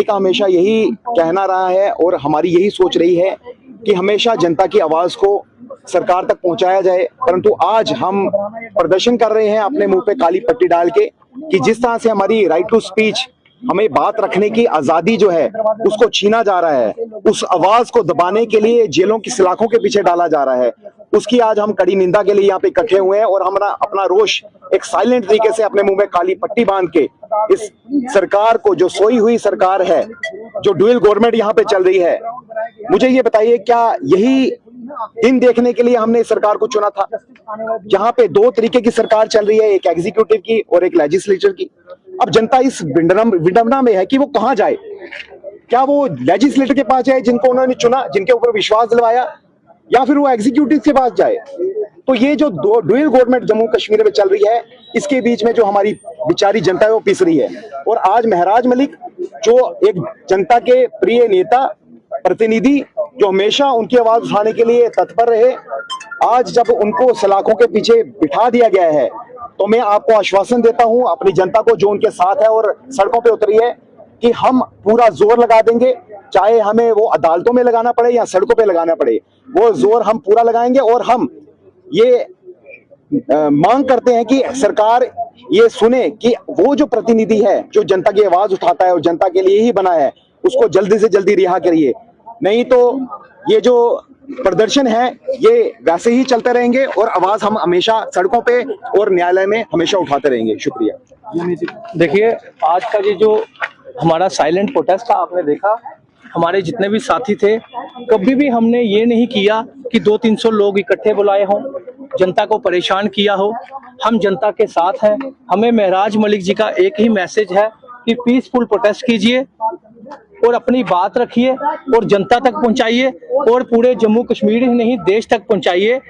का हमेशा यही कहना रहा है और हमारी यही सोच रही है कि हमेशा जनता की आवाज को सरकार तक पहुंचाया जाए, परंतु आज हम प्रदर्शन कर रहे हैं अपने मुंह पे काली पट्टी डाल के कि जिस तरह से हमारी राइट टू स्पीच, हमें बात रखने की आजादी जो है उसको छीना जा रहा है, उस आवाज को दबाने के लिए जेलों की सलाखों के पीछे डाला जा रहा है, उसकी आज हम कड़ी निंदा के लिए यहाँ पे इकट्ठे हुए हैं और हमारा अपना रोष एक साइलेंट तरीके से अपने मुंह में काली पट्टी बांध के इस सरकार को, जो सोई हुई सरकार है, जो डुअल गवर्नमेंट यहाँ पे चल रही है, मुझे ये बताइए क्या यही दिन देखने के लिए हमने इस सरकार को चुना था, जहां पे दो तरीके की सरकार चल रही है, एक एग्जीक्यूटिव की और एक लेजिस्लेचर की। अब जनता इस विडंबना में है कि वो कहां जाए, क्या वो लेजिस्लेटर के पास जाए जिनको उन्होंने चुना, जिनके ऊपर विश्वास दिलवाया, या फिर वो एग्जीक्यूटिव के पास जाए। तो ये जो दो डुअल गवर्नमेंट जम्मू कश्मीर में चल रही है, इसके बीच में जो हमारी बेचारी जनता है वो पिस रही है। और आज महराज मलिक जो एक जनता के प्रिय नेता, प्रतिनिधि, जो हमेशा उनकी आवाज उठाने के लिए तत्पर रहे, आज जब उनको सलाखों के पीछे बिठा दिया गया है, तो मैं आपको आश्वासन देता हूं अपनी जनता को जो उनके साथ है और सड़कों पे उतरी है कि हम पूरा जोर लगा देंगे, चाहे हमें वो अदालतों में लगाना पड़े या सड़कों पे लगाना पड़े, वो जोर हम पूरा लगाएंगे। और हम ये मांग करते हैं कि सरकार ये सुने कि वो जो प्रतिनिधि है जो जनता की आवाज उठाता है और जनता के लिए ही बना है, उसको जल्दी से जल्दी रिहा करिए, नहीं तो ये जो प्रदर्शन है ये वैसे ही चलते रहेंगे और आवाज हम हमेशा सड़कों पे और न्यायालय में हमेशा उठाते रहेंगे। शुक्रिया। देखिए, आज का ये जो हमारा साइलेंट प्रोटेस्ट था, आपने देखा हमारे जितने भी साथी थे, कभी भी हमने ये नहीं किया कि 200-300 लोग इकट्ठे बुलाए हों, जनता को परेशान किया हो। हम जनता के साथ हैं। हमें महराज मलिक जी का एक ही मैसेज है कि पीसफुल प्रोटेस्ट कीजिए और अपनी बात रखिए और जनता तक पहुंचाइए और पूरे जम्मू कश्मीर ही नहीं देश तक पहुंचाइए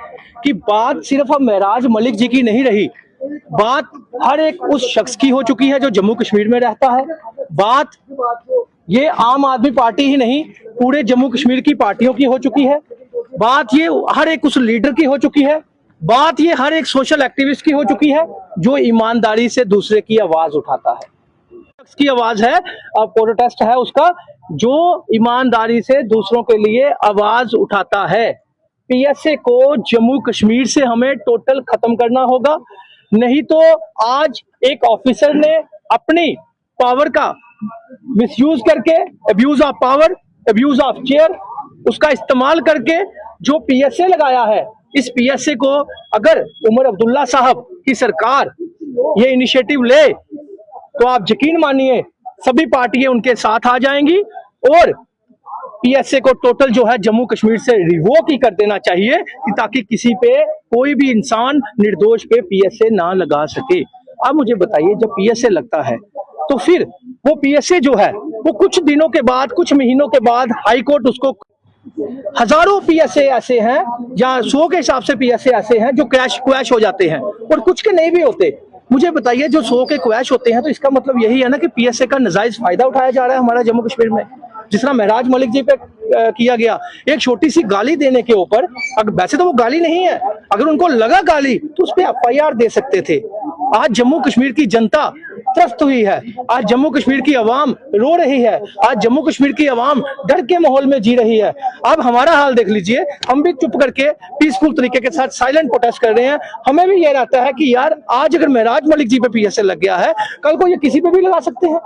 कि बात सिर्फ अब महराज मलिक जी की नहीं रही, बात हर एक उस शख्स की हो चुकी है जो जम्मू कश्मीर में रहता है। बात ये आम आदमी पार्टी ही नहीं, पूरे जम्मू कश्मीर की पार्टियों की हो चुकी है। बात ये हर एक उस लीडर की हो चुकी है। बात ये हर एक सोशल एक्टिविस्ट की हो चुकी है जो ईमानदारी से दूसरे की आवाज उठाता है। की आवाज है और प्रोटेस्ट है उसका, जो ईमानदारी से दूसरों के लिए आवाज उठाता है। पीएसए को जम्मू कश्मीर से हमें टोटल खत्म करना होगा, नहीं तो आज एक ऑफिसर ने अपनी पावर का मिसयूज करके, abuse of power, abuse of chair, उसका इस्तेमाल करके जो पीएसए लगाया है, इस पीएसए को अगर उमर अब्दुल्ला साहब की सरकार ये इनिशिएटिव ले तो आप यकीन मानिए सभी पार्टियां उनके साथ आ जाएंगी और पीएसए को टोटल जो है जम्मू कश्मीर से रिवोक ही कर देना चाहिए ताकि किसी पे कोई भी इंसान निर्दोष पे पीएसए ना लगा सके। अब मुझे बताइए, जब पीएसए लगता है तो फिर वो पीएसए जो है वो कुछ दिनों के बाद, कुछ महीनों के बाद हाई कोर्ट उसको, हजारों पीएसए ऐसे हैं या 100 के हिसाब से पीएसए ऐसे हैं जो क्रैश हो जाते हैं और कुछ के नहीं भी होते। मुझे बताइए, जो 100 के क्रैश होते हैं तो इसका मतलब यही है ना कि पीएसए का नाजायज फायदा उठाया जा रहा है हमारा जम्मू कश्मीर में। जिस तरह महराज मलिक जी पे किया गया, एक छोटी सी गाली देने के ऊपर, अगर वैसे तो वो गाली नहीं है, अगर उनको लगा गाली तो उस पर एफआईआर दे सकते थे। आज जम्मू कश्मीर की जनता त्रस्त हुई है, आज जम्मू कश्मीर की आवाम रो रही है, आज जम्मू कश्मीर की आवाम डर के माहौल में जी रही है। अब हमारा हाल देख लीजिए, हम भी चुप करके पीसफुल तरीके के साथ साइलेंट प्रोटेस्ट कर रहे हैं। हमें भी ये रहता है कि यार आज अगर महराज मलिक जी पे पीएसए लग गया है, कल को ये किसी पे भी लगा सकते हैं,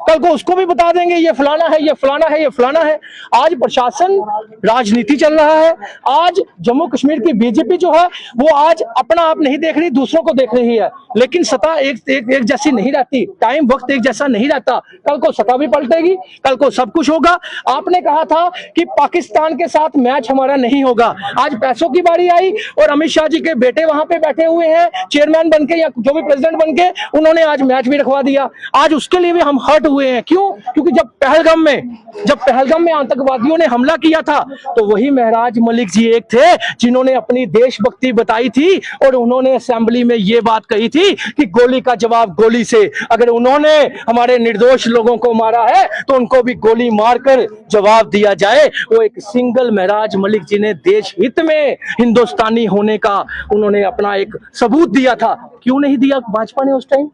कल को उसको भी बता देंगे ये फलाना है, ये फलाना है, ये फलाना है। आज प्रशासन राजनीति चल रहा है। आज जम्मू कश्मीर की बीजेपी जो है वो आज अपना आप नहीं देख रही, दूसरों को देख रही है, लेकिन सत्ता एक जैसी नहीं रहती, टाइम वक्त एक जैसा नहीं रहता। कल को सत्ता भी पलटेगी, कल को सब कुछ होगा। आपने कहा था कि पाकिस्तान के साथ मैच हमारा नहीं होगा, आज पैसों की बारी आई और अमित शाह जी के बेटे वहां पे बैठे हुए हैं चेयरमैन बनके या जो भी प्रेसिडेंट बनके, उन्होंने आज मैच भी रखवा दिया। आज उसके लिए भी हम हर्ट हुए हैं। क्यों? क्योंकि जब पहलगाम में आतंकवादियों ने हमला किया था तो वही महराज मलिक जी एक थे जिन्होंने अपनी देशभक्ति बताई थी और उन्होंने असेंबली में ये बात कही थी कि गोली का जवाब गोली से, अगर उन्होंने हमारे निर्दोष लोगों को मारा है तो उनको भी गोली मारकर जवाब दिया जाए। वो एक सिंगल महराज मलिक जी ने देश हित में हिंदुस्तानी होने का उन्होंने अपना एक सबूत दिया था। क्यों नहीं दिया भाजपा ने उस टाइम?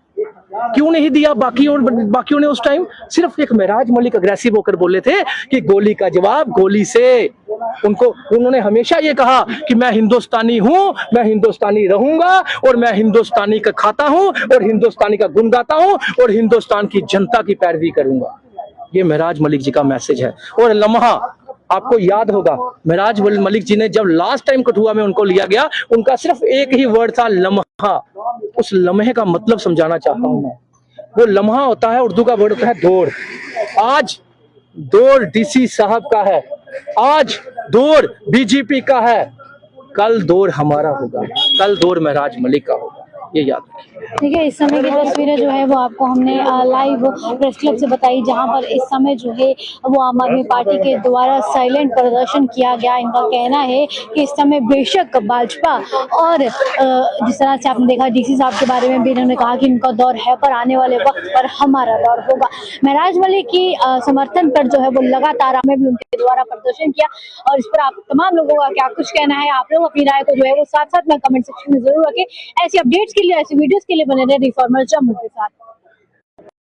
क्यों नहीं दिया? बाकियों ने उस टाइम सिर्फ एक महराज मलिक अग्रेसिव होकर बोले थे कि गोली का जवाब गोली से। उन्होंने हमेशा ये कहा कि मैं हिंदुस्तानी हूं, मैं हिंदुस्तानी रहूंगा और मैं हिंदुस्तानी का खाता हूं और हिंदुस्तानी का गुण गाता हूं और हिंदुस्तान की जनता की पैरवी करूंगा। ये महराज मलिक जी का मैसेज है। और लम्हा आपको याद होगा, महराज मलिक जी ने जब लास्ट टाइम कठुआ में उनको लिया गया, उनका सिर्फ एक ही वर्ड था, लम्हा। उस लम्हे का मतलब समझाना चाहता हूं मैं। वो लम्हा होता है, उर्दू का वर्ड होता है दौड़। आज दौड़ डीसी साहब का है, आज दौड़ बीजेपी का है, कल दौड़ हमारा होगा, कल दौड़ महराज मलिक का होगा, ये याद रखिए। देखिए, इस समय की तस्वीरें जो है वो आपको हमने लाइव प्रेस क्लब से बताई, जहां पर इस समय जो है वो आम आदमी पार्टी के द्वारा साइलेंट प्रदर्शन किया गया। इनका कहना है कि इस समय बेशक भाजपा और जिस तरह से आपने देखा डीसी साहब के बारे में भी इन्होंने कहा कि इनका दौर है, पर आने वाले वक्त पर हमारा दौर होगा। महराज मलिक की समर्थन पर जो है वो लगातार हमें भी उनके द्वारा प्रदर्शन किया। और इस पर आप तमाम लोगों का क्या कुछ कहना है, आप लोग अपनी राय को जो है वो साथ साथ में कमेंट सेक्शन में जरूर रखें। ऐसी अपडेट्स के लिए, ऐसी वीडियोस के लिए बने रहे रिफॉर्मर जम्मू के साथ।